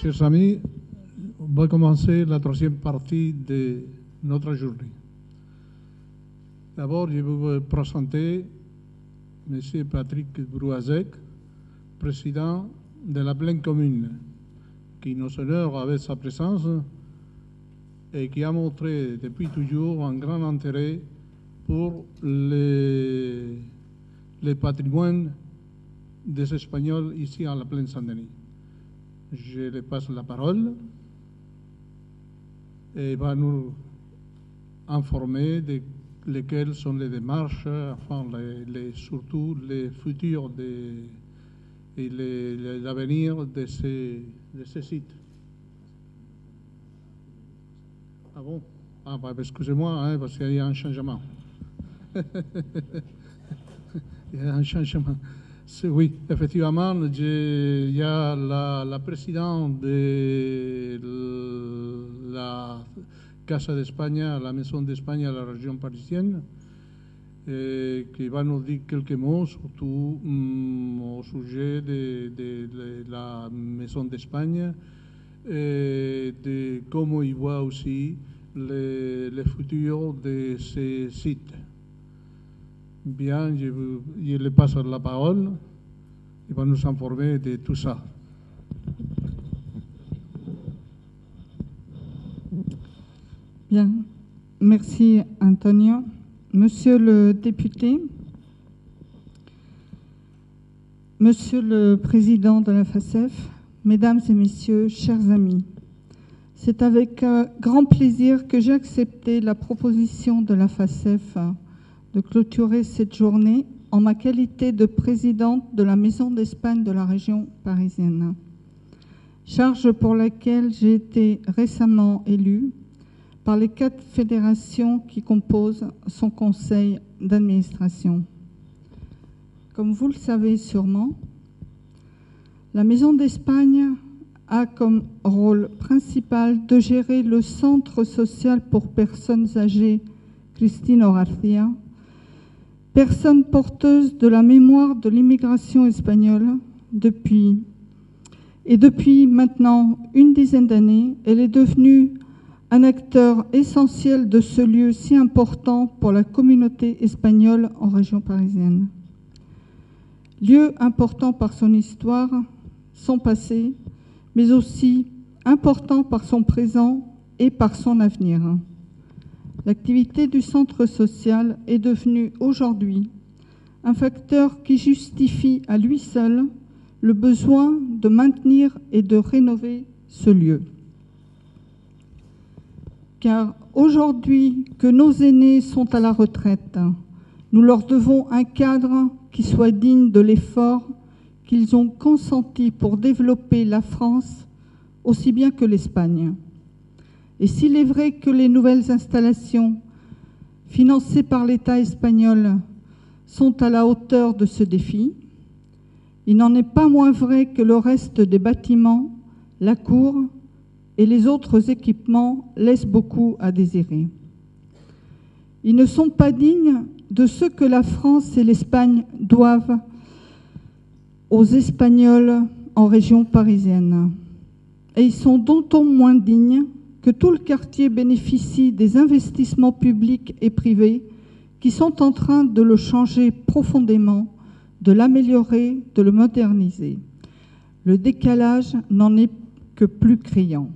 Chers amis, on va commencer la troisième partie de notre journée. D'abord, je vais vous présenter M. Patrick Brouazec, président de la Plaine Commune, qui nous honore avec sa présence et qui a montré depuis toujours un grand intérêt pour le patrimoine des Espagnols ici à la Plaine Saint-Denis. Je lui passe la parole et va nous informer de lesquelles sont les démarches, enfin surtout les futurs et l'avenir de ces sites. Ah bon? Ah, bah, excusez-moi, parce qu'il y a un changement. Il y a un changement. Oui, effectivement, il y a la présidente de la Casa d'Espagne, la Maison d'Espagne à la région parisienne, qui va nous dire quelques mots, surtout au sujet de la Maison d'Espagne, et de comment il voit aussi le futur de ces sites. Bien, je lui passe la parole. Il va nous informer de tout ça. Bien, merci Antonio. Monsieur le député, Monsieur le président de la FACEF, Mesdames et Messieurs, chers amis, c'est avec grand plaisir que j'ai accepté la proposition de la FACEF de clôturer cette journée en ma qualité de présidente de la Maison d'Espagne de la région parisienne, charge pour laquelle j'ai été récemment élue par les 4 fédérations qui composent son conseil d'administration. Comme vous le savez sûrement, la Maison d'Espagne a comme rôle principal de gérer le centre social pour personnes âgées Cristino García, personne porteuse de la mémoire de l'immigration espagnole depuis maintenant une dizaine d'années. Elle est devenue un acteur essentiel de ce lieu si important pour la communauté espagnole en région parisienne. Lieu important par son histoire, son passé, mais aussi important par son présent et par son avenir. L'activité du centre social est devenue aujourd'hui un facteur qui justifie à lui seul le besoin de maintenir et de rénover ce lieu. Car aujourd'hui que nos aînés sont à la retraite, nous leur devons un cadre qui soit digne de l'effort qu'ils ont consenti pour développer la France aussi bien que l'Espagne. Et s'il est vrai que les nouvelles installations financées par l'État espagnol sont à la hauteur de ce défi, il n'en est pas moins vrai que le reste des bâtiments, la cour et les autres équipements laissent beaucoup à désirer. Ils ne sont pas dignes de ce que la France et l'Espagne doivent aux Espagnols en région parisienne. Et ils sont d'autant moins dignes que tout le quartier bénéficie des investissements publics et privés qui sont en train de le changer profondément, de l'améliorer, de le moderniser. Le décalage n'en est que plus criant.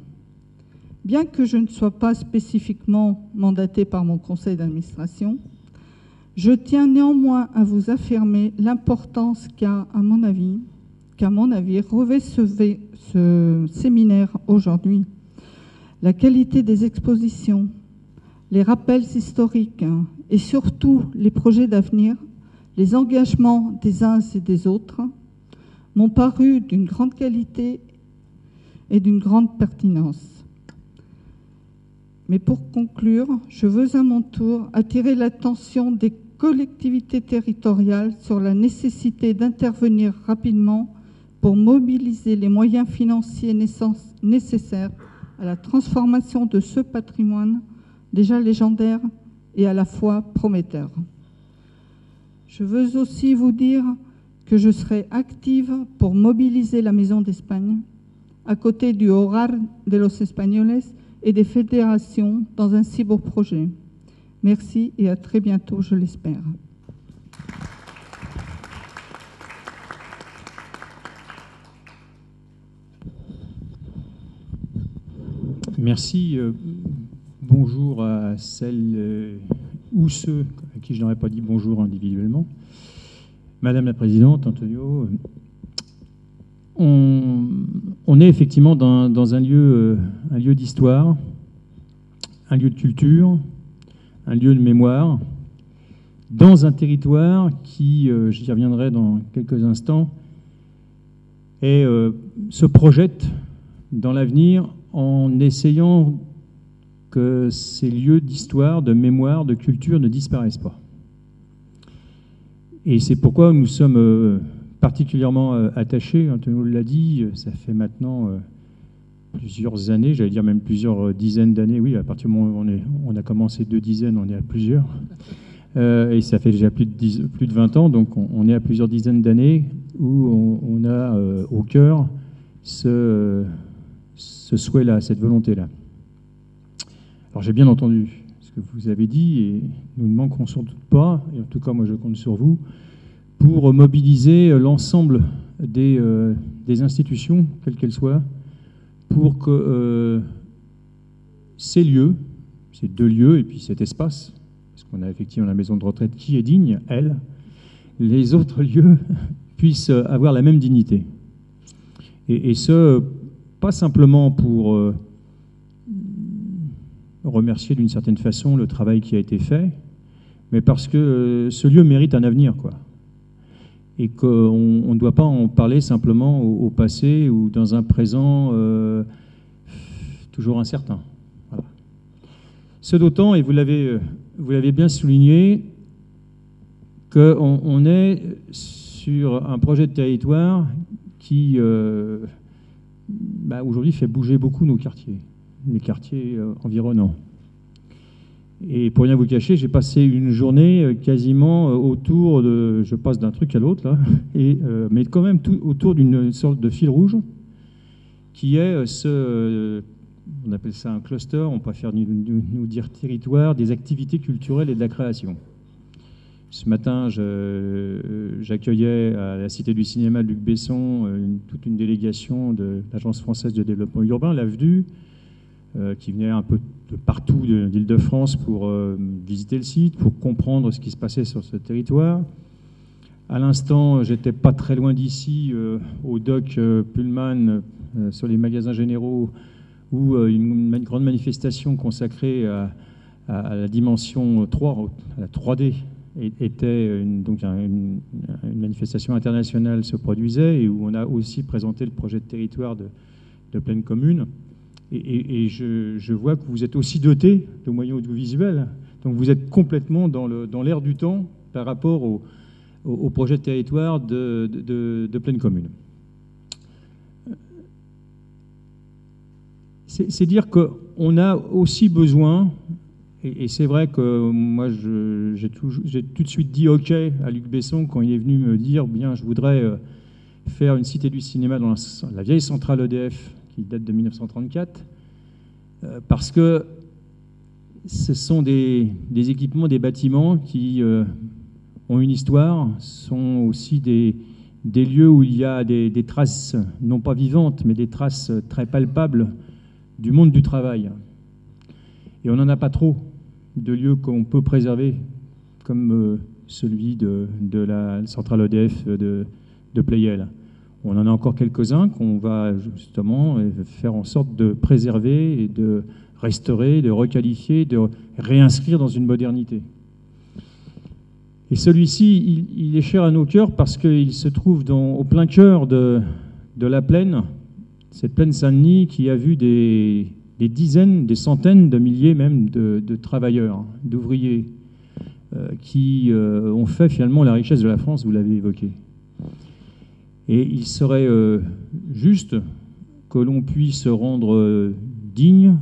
Bien que je ne sois pas spécifiquement mandatée par mon conseil d'administration, je tiens néanmoins à vous affirmer l'importance qu'à mon avis, revêt ce séminaire aujourd'hui. La qualité des expositions, les rappels historiques et surtout les projets d'avenir, les engagements des uns et des autres m'ont paru d'une grande qualité et d'une grande pertinence. Mais pour conclure, je veux à mon tour attirer l'attention des collectivités territoriales sur la nécessité d'intervenir rapidement pour mobiliser les moyens financiers nécessaires à la transformation de ce patrimoine déjà légendaire et à la fois prometteur. Je veux aussi vous dire que je serai active pour mobiliser la Maison d'Espagne, à côté du Hogar de los Españoles et des fédérations dans un si beau projet. Merci et à très bientôt, je l'espère. Merci. Bonjour à celles ou ceux à qui je n'aurais pas dit bonjour individuellement. Madame la Présidente, Antonio, on est effectivement dans un lieu d'histoire, un lieu de culture, un lieu de mémoire, dans un territoire qui, j'y reviendrai dans quelques instants, se projette dans l'avenir en essayant que ces lieux d'histoire, de mémoire, de culture ne disparaissent pas. Et c'est pourquoi nous sommes particulièrement attachés, Antonio l'a dit, ça fait maintenant plusieurs années, j'allais dire même plusieurs dizaines d'années, oui, à partir du moment où on a commencé 2 dizaines, on est à plusieurs, et ça fait déjà plus de 20 ans, donc on est à plusieurs dizaines d'années où on a au cœur ce souhait-là, cette volonté-là. Alors j'ai bien entendu ce que vous avez dit et nous ne manquerons sans doute pas, et en tout cas moi je compte sur vous, pour mobiliser l'ensemble des institutions, quelles qu'elles soient, pour que ces lieux, ces 2 lieux et puis cet espace, parce qu'on a effectivement la maison de retraite qui est digne, elle, les autres lieux puissent avoir la même dignité. Et ce, pas simplement pour remercier d'une certaine façon le travail qui a été fait, mais parce que ce lieu mérite un avenir, quoi. Et qu'on ne doit pas en parler simplement au passé ou dans un présent toujours incertain. Voilà. Ce d'autant, et vous l'avez bien souligné, qu'on est sur un projet de territoire qui aujourd'hui fait bouger beaucoup nos quartiers, les quartiers environnants. Et pour rien vous cacher, j'ai passé une journée quasiment autour de... Je passe d'un truc à l'autre, là, mais quand même tout autour d'une sorte de fil rouge qui est on appelle ça un cluster, on préfère nous dire territoire, des activités culturelles et de la création. Ce matin, j'accueillais à la Cité du Cinéma de Luc Besson toute une délégation de l'Agence française de développement urbain, l'AFDU, qui venait un peu de partout d'Île-de-France pour visiter le site, pour comprendre ce qui se passait sur ce territoire. À l'instant, j'étais pas très loin d'ici, au dock Pullman, sur les magasins généraux, où une grande manifestation consacrée à la dimension 3, à la 3D, était donc une manifestation internationale se produisait, et où on a aussi présenté le projet de territoire de pleine commune. Et je vois que vous êtes aussi doté de moyens audiovisuels, donc vous êtes complètement dans l'air du temps par rapport au projet de territoire de pleine commune. C'est dire qu'on a aussi besoin, et c'est vrai que moi j'ai tout de suite dit OK à Luc Besson quand il est venu me dire bien je voudrais faire une cité du cinéma dans la vieille centrale EDF qui date de 1934, parce que ce sont des équipements, des bâtiments qui ont une histoire, sont aussi des lieux où il y a des traces, non pas vivantes, mais des traces très palpables du monde du travail. Et on n'en a pas trop de lieux qu'on peut préserver, comme celui de la centrale EDF de Pleyel. On en a encore quelques-uns qu'on va justement faire en sorte de préserver et de restaurer, de requalifier, de réinscrire dans une modernité. Et celui-ci, il est cher à nos cœurs parce qu'il se trouve au plein cœur de la plaine, cette plaine Saint-Denis qui a vu des dizaines, des centaines de milliers même de travailleurs, d'ouvriers, qui ont fait finalement la richesse de la France, vous l'avez évoqué. Et il serait juste que l'on puisse rendre digne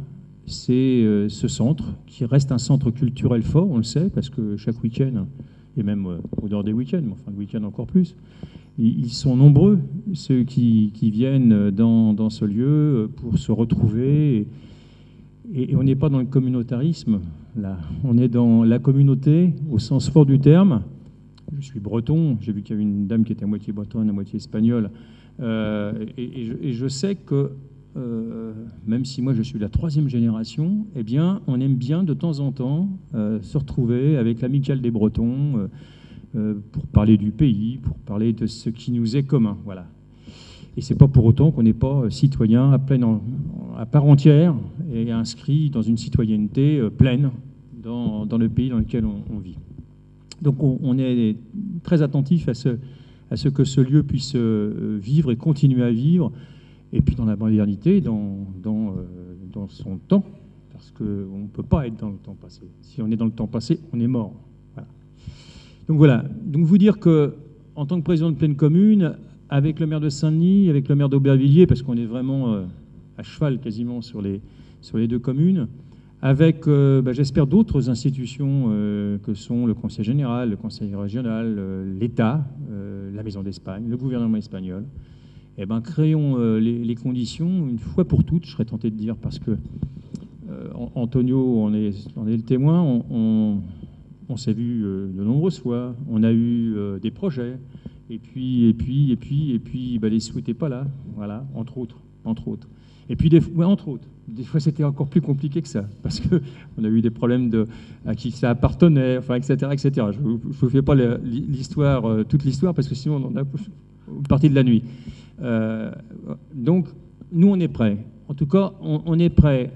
ce centre, qui reste un centre culturel fort, on le sait, parce que chaque week-end, et même au dehors des week-ends, mais enfin le week-end encore plus. Ils sont nombreux, ceux qui viennent dans ce lieu pour se retrouver. Et on n'est pas dans le communautarisme, là. On est dans la communauté, au sens fort du terme. Je suis breton, j'ai vu qu'il y avait une dame qui était à moitié bretonne, à moitié espagnole. Et je sais que, même si moi je suis la 3e génération, eh bien, on aime bien de temps en temps se retrouver avec l'amicale des Bretons, pour parler du pays, pour parler de ce qui nous est commun. Voilà. Et ce n'est pas pour autant qu'on n'est pas citoyen à part entière et inscrit dans une citoyenneté pleine dans le pays dans lequel on vit. Donc on est très attentif à ce que ce lieu puisse vivre et continuer à vivre, et puis dans la modernité, dans son temps, parce qu'on ne peut pas être dans le temps passé. Si on est dans le temps passé, on est mort. Donc voilà, donc vous dire qu'en tant que président de pleine commune, avec le maire de Saint-Denis, avec le maire d'Aubervilliers, parce qu'on est vraiment à cheval quasiment sur les 2 communes, avec, j'espère, d'autres institutions que sont le Conseil général, le Conseil régional, l'État, la Maison d'Espagne, le gouvernement espagnol, créons les conditions, une fois pour toutes, je serais tenté de dire, parce que Antonio en est le témoin, on s'est vu de nombreuses fois, on a eu des projets, et puis les sous n'étaient pas là, voilà, entre autres. Et puis entre autres, des fois c'était encore plus compliqué que ça, parce qu'on a eu des problèmes à qui ça appartenait, enfin, etc., etc. Je ne vous fais pas toute l'histoire, parce que sinon on a une partie de la nuit. Donc, nous on est prêts. En tout cas, on est prêts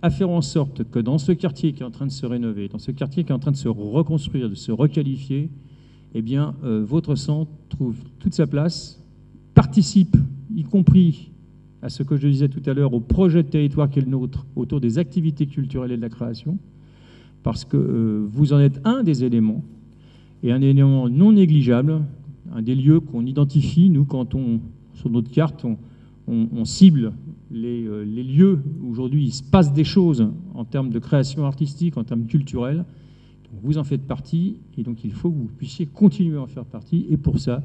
à faire en sorte que dans ce quartier qui est en train de se rénover, dans ce quartier qui est en train de se reconstruire, de se requalifier, eh bien, votre centre trouve toute sa place, participe, y compris à ce que je disais tout à l'heure, au projet de territoire qui est le nôtre, autour des activités culturelles et de la création, parce que vous en êtes un des éléments, et un élément non négligeable, un des lieux qu'on identifie, nous, quand sur notre carte, on cible les lieux où aujourd'hui il se passe des choses en termes de création artistique, en termes culturels. Donc vous en faites partie, et donc il faut que vous puissiez continuer à en faire partie, et pour ça,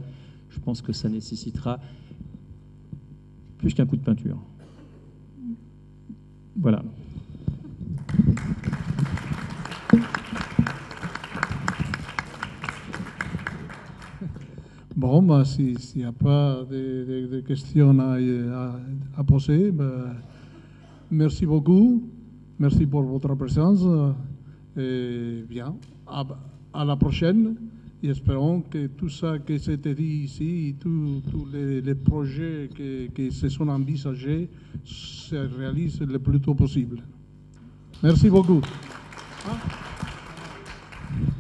je pense que ça nécessitera plus qu'un coup de peinture. Voilà. Bon, s'il n'y a pas de questions à poser, merci beaucoup. Merci pour votre présence. Et bien, à la prochaine. Et espérons que tout ça qui s'était dit ici, tous les projets qui se sont envisagés, se réalisent le plus tôt possible. Merci beaucoup. De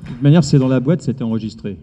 toute manière, c'est dans la boîte, c'était enregistré.